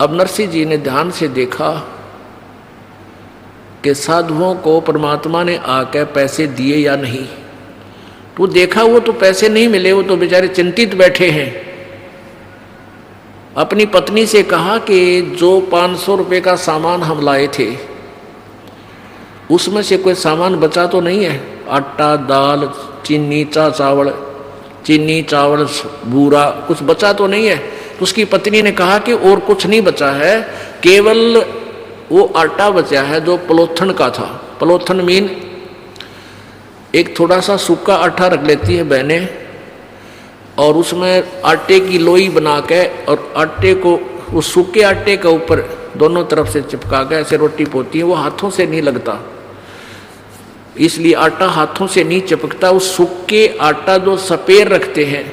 अब नरसिंह जी ने ध्यान से देखा कि साधुओं को परमात्मा ने आकर पैसे दिए या नहीं। तो देखा वो तो पैसे नहीं मिले, वो तो बेचारे चिंतित बैठे हैं। अपनी पत्नी से कहा कि जो 500 रुपये का सामान हम लाए थे उसमें से कोई सामान बचा तो नहीं है? आटा, दाल, चीनी, चीनी, चावल, बूरा, कुछ बचा तो नहीं है? तो उसकी पत्नी ने कहा कि और कुछ नहीं बचा है, केवल वो आटा बचा है जो पलोथन का था। पलोथन मीन एक थोड़ा सा सूखा आटा रख लेती है बहनें, और उसमें आटे की लोई बना के और आटे को उस सूखे आटे के ऊपर दोनों तरफ से चिपका के ऐसे रोटी पोती है। वो हाथों से नहीं लगता, इसलिए आटा हाथों से नहीं चिपकता। उस सूखे आटा जो सपेर रखते हैं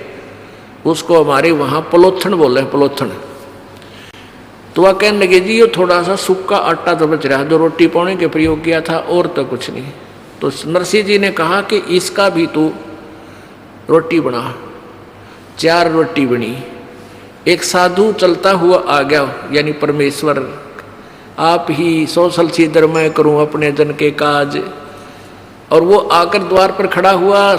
उसको हमारे वहाँ पलोथन बोले हैं, पलोथन। तो वह कहने लगे जी ये थोड़ा सा सूखा आटा तो बच रहा है जो रोटी पाने के प्रयोग किया था, और तो कुछ नहीं। तो नरसिंह जी ने कहा कि इसका भी तू रोटी बना। 4 रोटी बनी। एक साधु चलता हुआ आ गया, यानी परमेश्वर, आप ही सोशल सीधर मैं करूं अपने जन के काज। और वो आकर द्वार पर खड़ा हुआ।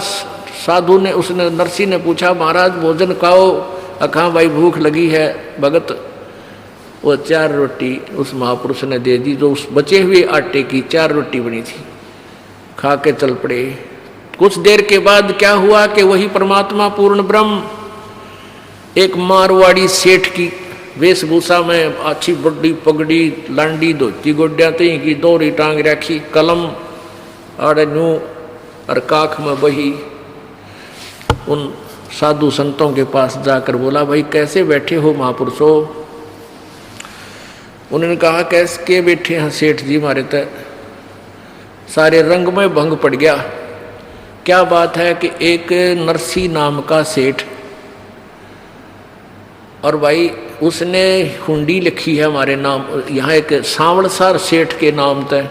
साधु ने, उसने, नरसिंह ने पूछा महाराज भोजन खाओ। अखा भाई भूख लगी है। भगत वो 4 रोटी उस महापुरुष ने दे दी, जो उस बचे हुए आटे की 4 रोटी बनी थी। खा के चल पड़े। कुछ देर के बाद क्या हुआ कि वही परमात्मा पूर्ण ब्रह्म एक मारवाड़ी सेठ की वेशभूषा में, अच्छी बड़ी पगड़ी, लांडी, धोती, गोड्या तई की, दोहरी टांग रखी, कलम और नू और काख में बही, उन साधु संतों के पास जाकर बोला भाई कैसे बैठे हो महापुरुषों? उन्होंने कहा कैसे के बैठे हैं सेठ जी, हमारे तो सारे रंग में भंग पड़ गया। क्या बात है कि एक नरसिंह नाम का सेठ, और भाई उसने हुंडी लिखी है हमारे नाम, यहाँ एक सांवलसार सेठ के नाम तय,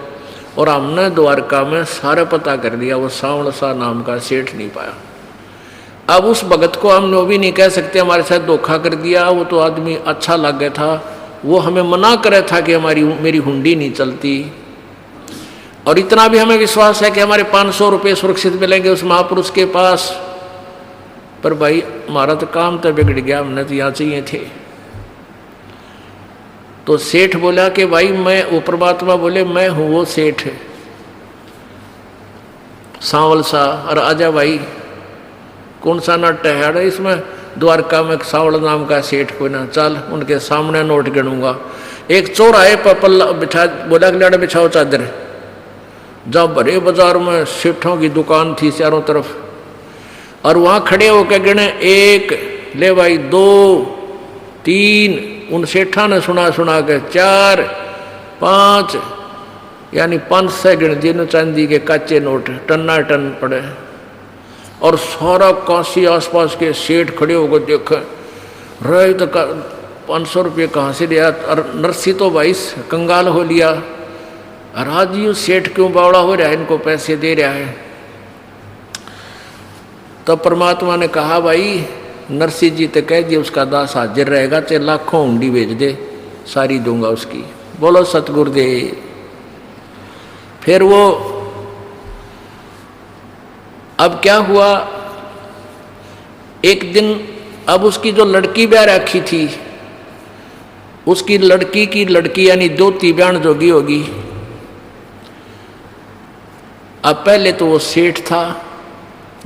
और हमने द्वारका में सारा पता कर दिया, वो सांवलसार नाम का सेठ नहीं पाया। अब उस भगत को हम वो भी नहीं कह सकते हमारे साथ धोखा कर दिया, वो तो आदमी अच्छा लग गया था, वो हमें मना करे था कि मेरी हुंडी नहीं चलती। और इतना भी हमें विश्वास है कि हमारे 500 रुपये सुरक्षित मिलेंगे उस महापुरुष के पास। पर भाई हमारा तो काम तो बिगड़ गया, हमने तो यहाँ चाहिए थे। तो सेठ बोला कि भाई मैं, वो परमात्मा बोले मैं हूँ वो सेठ सांवल सा, और आजा भाई कौन सा नाट्य है इसमें? द्वारका में सांवल नाम का सेठ कोई ना, चल उनके सामने नोट गिनूंगा। एक चौराहे पर पल्ला बिछा, बोला कि लड़ा बिछाओ चादर। जब बड़े बाजार में सेठों की दुकान थी चारों तरफ, और वहाँ खड़े होकर गिने, 1 ले भाई, 2, 3, उन सेठा ने सुना के 4, 5, यानी 500 गिन दिए चांदी के कच्चे नोट टन्ना टन पड़े। और सारा काशी आसपास के सेठ खड़े होकर देखे रहे तो 500 रुपये कहाँ से लिया? और नरसिंह तो भाई कंगाल हो लिया, राज यू सेठ क्यों बावड़ा हो रहा है, इनको पैसे दे रहा है। तब परमात्मा ने कहा भाई नरसिंह जी तो कह दिए उसका दास हाजिर रहेगा, चाहे लाखों हुंडी भेज दे सारी दूंगा उसकी। बोलो सतगुरुदेव। फिर वो अब क्या हुआ, एक दिन अब उसकी जो लड़की ब्याह रखी थी, उसकी लड़की की लड़की यानी दोती बयान जोगी होगी। अब पहले तो वो सेठ था,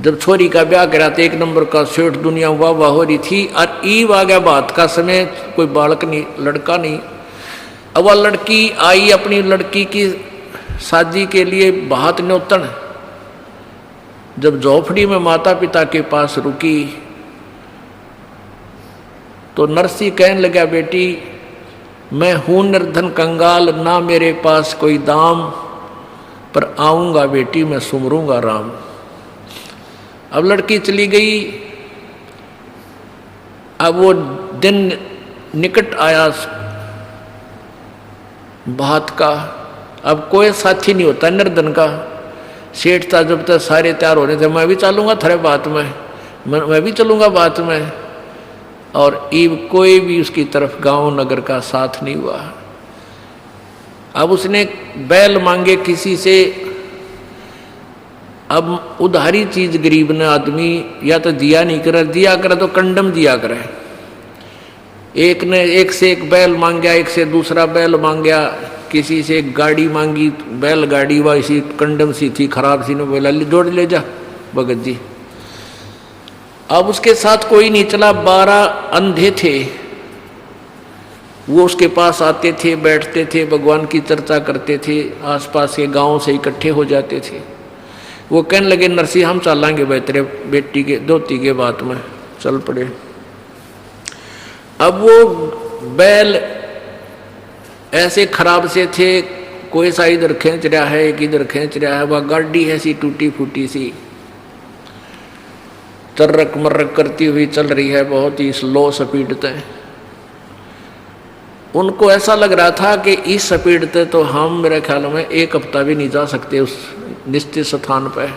जब छोरी का ब्याह करा तो 1 नंबर का सेठ, दुनिया वाह वाह हो रही थी। और ईव आ गया बात का समय, कोई बालक नहीं, लड़का नहीं। अब वह लड़की आई अपनी लड़की की शादी के लिए बात न्योतन। जब झोपड़ी में माता पिता के पास रुकी तो नरसिंह कहने लगा बेटी मैं हूं निर्धन कंगाल, ना मेरे पास कोई दाम, पर आऊंगा बेटी मैं सुमरूंगा राम। अब लड़की चली गई। अब वो दिन निकट आया बात का। अब कोई साथी नहीं होता निर्धन का। सेठ था, जब तक सारे तैयार हो रहे थे, मैं भी चलूंगा थारे बात में, मैं भी चलूंगा बात में। और ईब कोई भी उसकी तरफ गांव नगर का साथ नहीं हुआ। अब उसने बैल मांगे किसी से। अब उधारी चीज गरीब ने आदमी या तो दिया नहीं करे, दिया करे तो कंडम दिया करे। एक ने एक से एक बैल मांगा, एक से दूसरा बैल मांगा, किसी से एक गाड़ी मांगी, बैल गाड़ी वैसी कंडम सी थी, खराब सी ने बोला जोड़ ले जा भगत जी। अब उसके साथ कोई नहीं चला, 12 अंधे थे, वो उसके पास आते थे, बैठते थे, भगवान की चर्चा करते थे, आसपास के गांव से इकट्ठे हो जाते थे। वो कहने लगे नरसिंह हम चलेंगे भाई तेरे बेटी के धोती के बात में, चल पड़े। अब वो बैल ऐसे खराब से थे, कोई सा इधर खींच रहा है, एक इधर खींच रहा है, वह गाड़ी ऐसी टूटी फूटी सी तर्रक मर्रक करती हुई चल रही है, बहुत ही स्लो स्पीड तय। उनको ऐसा लग रहा था कि इस स्पीड तय तो हम मेरे ख्याल में 1 हफ्ता भी नहीं जा सकते उस निश्चित स्थान पर।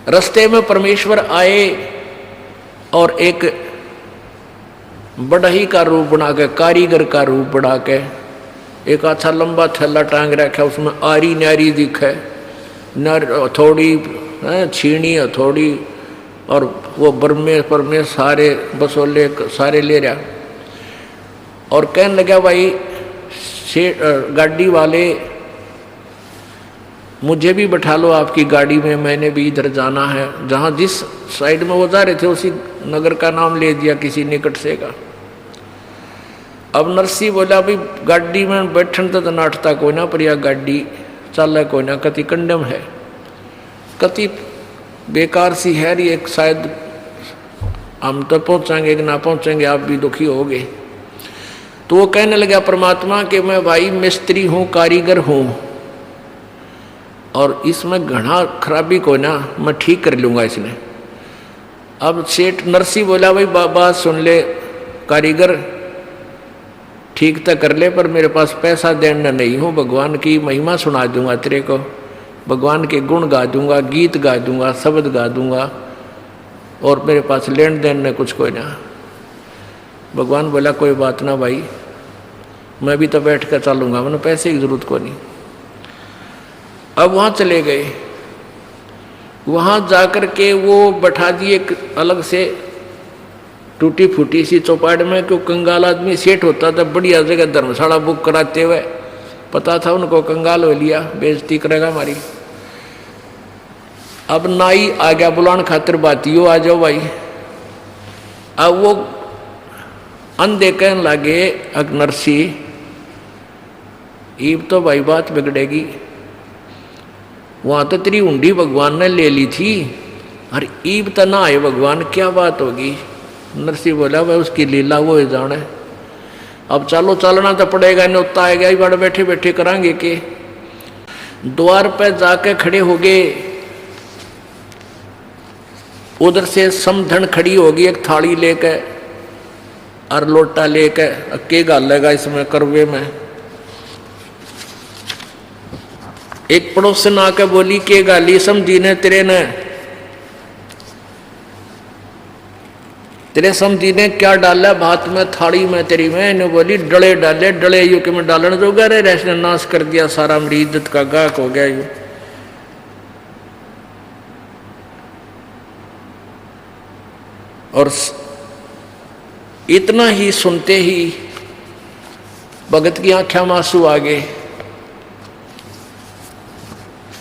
रास्ते में परमेश्वर आए और एक बढ़ई का रूप बना के, कारीगर का रूप बना के, एक अच्छा लंबा थैला टांग रखा, उसमें आरी नारी दिखे, नर हथौड़ी छीनी हथौड़ी और वो बरमे परमे सारे बसोले सारे ले रहा। और कहने लगा भाई गाड़ी वाले मुझे भी बैठा लो आपकी गाड़ी में, मैंने भी इधर जाना है। जहाँ जिस साइड में वो जा रहे थे उसी नगर का नाम ले दिया किसी निकट से का। अब नरसी बोला भाई गाड़ी में बैठन तो नाटता कोई ना, पर यह गाड़ी चल कोई ना, कति कंडम है, कति बेकार सी है ये, शायद हम तो पहुंचाएंगे कि ना पहुंचेंगे, आप भी दुखी होगे। तो वो कहने लगा परमात्मा कि मैं भाई मिस्त्री हूँ, कारीगर हूँ, और इसमें घना खराबी को ना मैं ठीक कर लूँगा इसने। अब सेठ नरसी बोला भाई बाबा सुन ले कारीगर, ठीक तो कर ले, पर मेरे पास पैसा देना नहीं हूँ, भगवान की महिमा सुना दूंगा तेरे को, भगवान के गुण गा दूंगा, गीत गा दूंगा, शब्द गा दूंगा, और मेरे पास लेन देन ने कुछ कोई ना। भगवान बोला कोई बात ना भाई, मैं भी तो बैठ कर चलूँगा, मैंने पैसे की जरूरत को नहीं। अब वहाँ चले गए, वहाँ जाकर के वो बैठा दिए एक अलग से टूटी फूटी सी चौपाड़ में, क्यों कंगाल आदमी सेठ होता था, बढ़िया जगह धर्मशाला बुक कराते हुए, पता था उनको कंगाल हो लिया, बेइज्जती करेगा हमारी। अब नाई आ गया बुलाने खातिर, बातियों आ जाओ भाई। अब वो अंधे कहने लगे नरसी ईब तो भाई बात बिगड़ेगी, वहां तो तेरी हुंडी भगवान ने ले ली थी, और ईब तो ना आए भगवान, क्या बात होगी। नरसी बोला भाई उसकी लीला वो जाने, अब चलो चलना तो पड़ेगा, न्योता आएगा ही, बड़े बैठे बैठे करांगे के। द्वार पे जाके खड़े हो गए, उधर से समधन खड़ी होगी एक थाली लेके और लोटा लेके, के गालेगा इसमें करवे में। एक पड़ोसन आके बोली के गाली समझी ने तेरे ने, तेरे समझी ने क्या डाला भात में थाली में तेरी में। ने बोली डले डाले, डले यू के में डालने जो गए रैसने नाश कर दिया सारा, मेरी इज्जत का गाहक हो गया यू। और इतना ही सुनते ही भगत की आंखें में आंसू आ गए।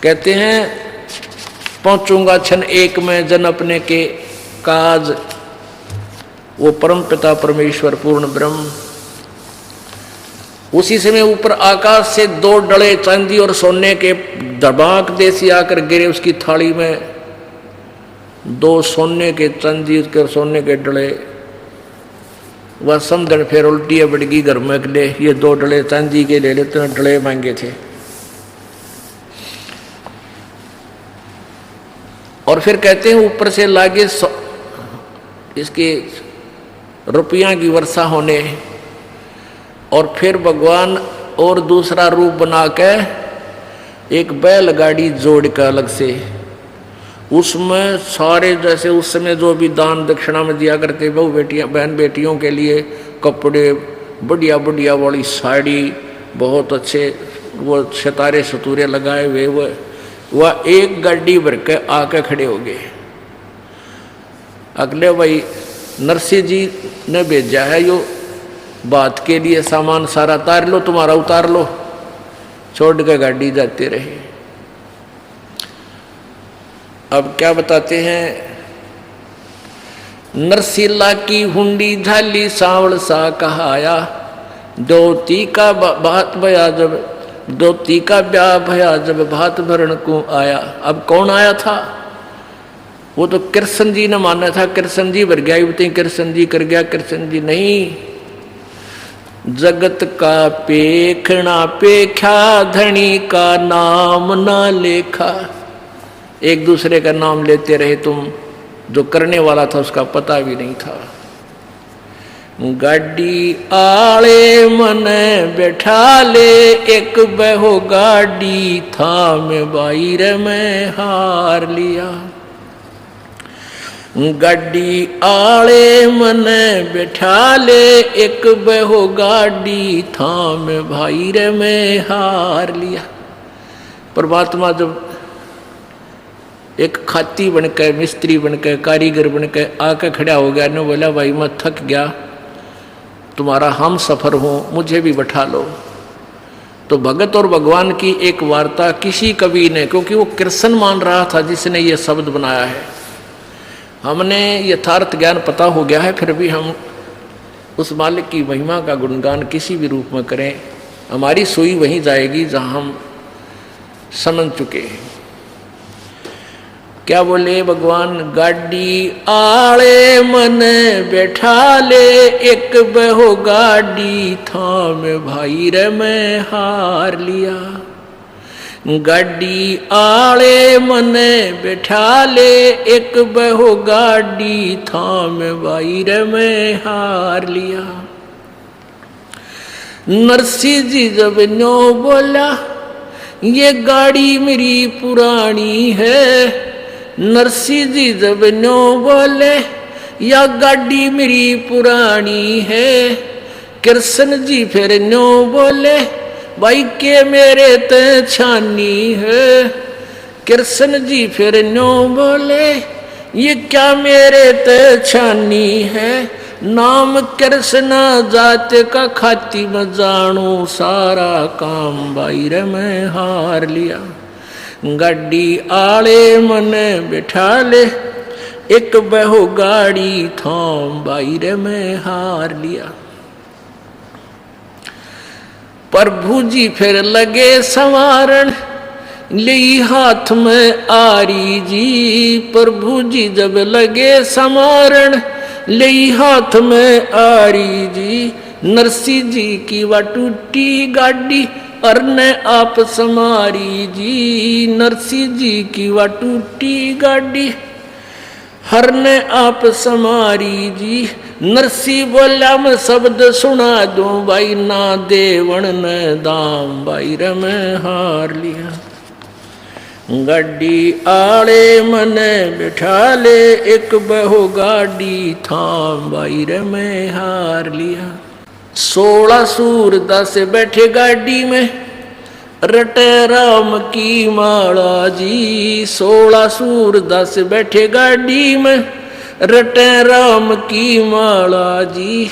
कहते हैं पहुंचूंगा क्षण एक में जन अपने के काज, वो परम पिता परमेश्वर पूर्ण ब्रह्म। उसी समय ऊपर आकाश से 2 डले चांदी और सोने के धमाक देसी आकर गिरे उसकी थाली में। 2 सोने के चांदी के सोने के डले, वह समझन फिर उल्टी बढ़गी घर में ले, ये 2 डले चांदी के ले लेते हैं, डले मांगे थे। और फिर कहते हैं ऊपर से लागे इसके रुपया की वर्षा होने, और फिर भगवान और दूसरा रूप बना के एक बैलगाड़ी जोड़ कर अलग से उसमें सारे जैसे उस समय जो भी दान दक्षिणा में दिया करते बहू बेटियां बहन बेटियों के लिए कपड़े, बढ़िया बढ़िया वाली साड़ी, बहुत अच्छे वो सितारे सतूरे लगाए हुए, वह एक गाड़ी भर के आके खड़े हो गए। अगले भाई नरसिंह जी ने भेजा है यो बात के लिए, सामान सारा उतार लो, तुम्हारा उतार लो, छोड़ के गाड़ी जाते रहे। अब क्या बताते हैं, नरसिला की हुंडी झाली सांवल सा कहाया, दोती का बात भया जब, दोती का ब्याह भया जब भात भरण को आया। अब कौन आया था? वो तो कृष्ण जी ने माना था, कृष्ण जी भर गया, युवती कृष्ण जी कर गया, कृष्ण जी नहीं। जगत का पेखना पेखा, धनी का नाम ना लेखा। एक दूसरे का नाम लेते रहे तुम, जो करने वाला था उसका पता भी नहीं था। गाड़ी आले मन बैठा ले, एक बहो गाड़ी था मैं बाहर में हार लिया। गाड़ी आले मन बैठा ले, एक बहो गाड़ी था मैं बाहर में हार लिया। परमात्मा जब एक खाती बनकर, मिस्त्री बनकर, कारीगर बनकर आकर खड़ा हो गया, ने बोला भाई मैं थक गया, तुम्हारा हम सफर हो, मुझे भी बैठा लो। तो भगत और भगवान की एक वार्ता किसी कवि ने, क्योंकि वो कृष्ण मान रहा था जिसने ये शब्द बनाया है, हमने यथार्थ ज्ञान पता हो गया है, फिर भी हम उस मालिक की महिमा का गुणगान किसी भी रूप में करें, हमारी सुई वहीं जाएगी जहां हम समझ चुके हैं। क्या बोले भगवान? गाड़ी आले मन बैठा ले, एक बहो गाड़ी था मैं भाई रे मैं हार लिया। गाड़ी आले मन बैठा ले, एक बहो गाड़ी था मैं भाई रे मैं हार लिया। नरसिंह जी जब न्यो बोला, ये गाड़ी मेरी पुरानी है। नरसिंह जी जब न्यो बोले, या गाड़ी मेरी पुरानी है। कृष्ण जी फिर न्यो बोले, भाई के मेरे ते छानी है। कृष्ण जी फिर न्यो बोले, ये क्या मेरे ते छानी है। नाम कृष्ण जात का खाती में जानू, सारा काम बाहर में हार लिया। गाड़ी आले मन बैठा ले, एक बहो गाड़ी थाम बाहर में हार लिया। प्रभु जी फिर लगे संवारण, ले हाथ में आरी जी। प्रभु जी जब लगे संवारण, ले हाथ में आरी जी। नरसिंह जी की वा टूटी गाड़ी, अरने आप समारी जी। नरसिंह जी की वा टूटी गाड़ी, हरने आप समारी जी। नरसिंह बोला मैं शब्द सुना दूं, भाई ना देवण ने दाम बाहर में हार लिया। गाड़ी आले मन बैठा ले, एक बहो गाड़ी थाम बाहर में हार लिया। 16 सूरदास बैठे गाड़ी में, रटे राम की माला जी। 16 सूरदास बैठे गाड़ी में, रटे राम की माला जी।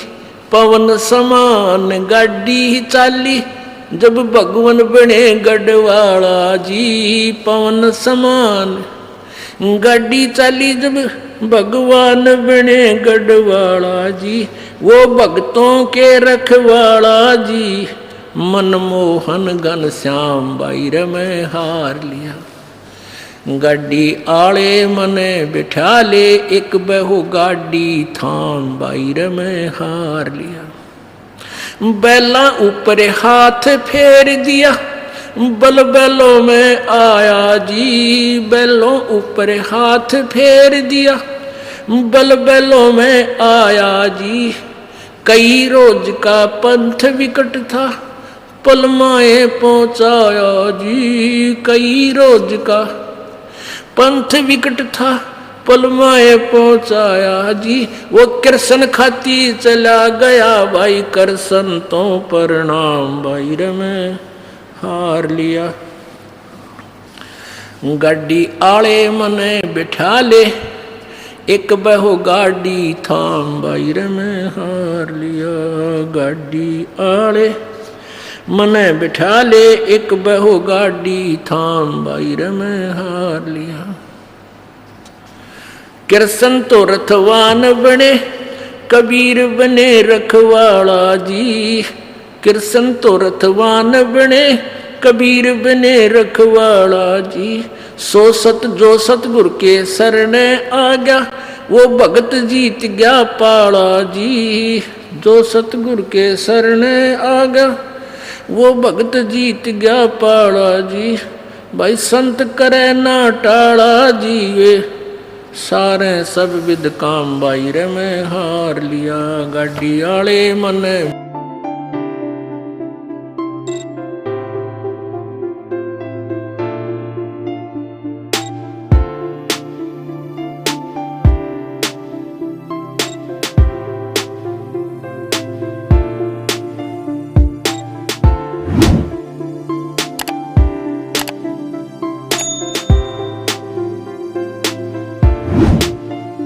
पवन समान गाड़ी चाली, जब भगवान बने गढ़वाला जी। पवन समान गाड़ी चाली, जब भगवान बने गढ़वाला जी। वो भक्तों के रखवाला जी, मनमोहन घन श्याम बाहर में हार लिया। गाड़ी आले मने बिठा ले, एक बहू गाड़ी थाम बाहर में हार लिया। बैला ऊपर हाथ फेर दिया, बल बैलों में आया जी। बैलों ऊपर हाथ फेर दिया, बल बैलों में आया जी। कई रोज का पंथ विकट था, पलमाए पहुंचाया जी। कई रोज का पंथ विकट था पलमाए पहुंचाया जी, वो कृष्ण खाती चला गया भाई, कृष्ण तो प्रणाम भाई रे मैं हार लिया। गाड़ी आले मने बिठा ले, एक बहो गाड़ी थाम भाई रे मैं हार लिया। गाड़ी आले मने बिठा ले, एक बहो गाड़ी थाम भाई रे मैं हार लिया। कृष्ण तो रथवान बने, कबीर बने रखवाला जी। कृष्ण तो रथवान बने, कबीर बने रखवाला जी। सो सत जो सतगुरु के शरण आ गया, वो भगत जीत गया पाला जी। जो सतगुरु के शरण आ गया, वो भगत जीत गया पाला जी। भाई संत करे ना टाला जी, वे सारे सब विद काम भाई रे मैं हार लिया। गाड़ी आले मन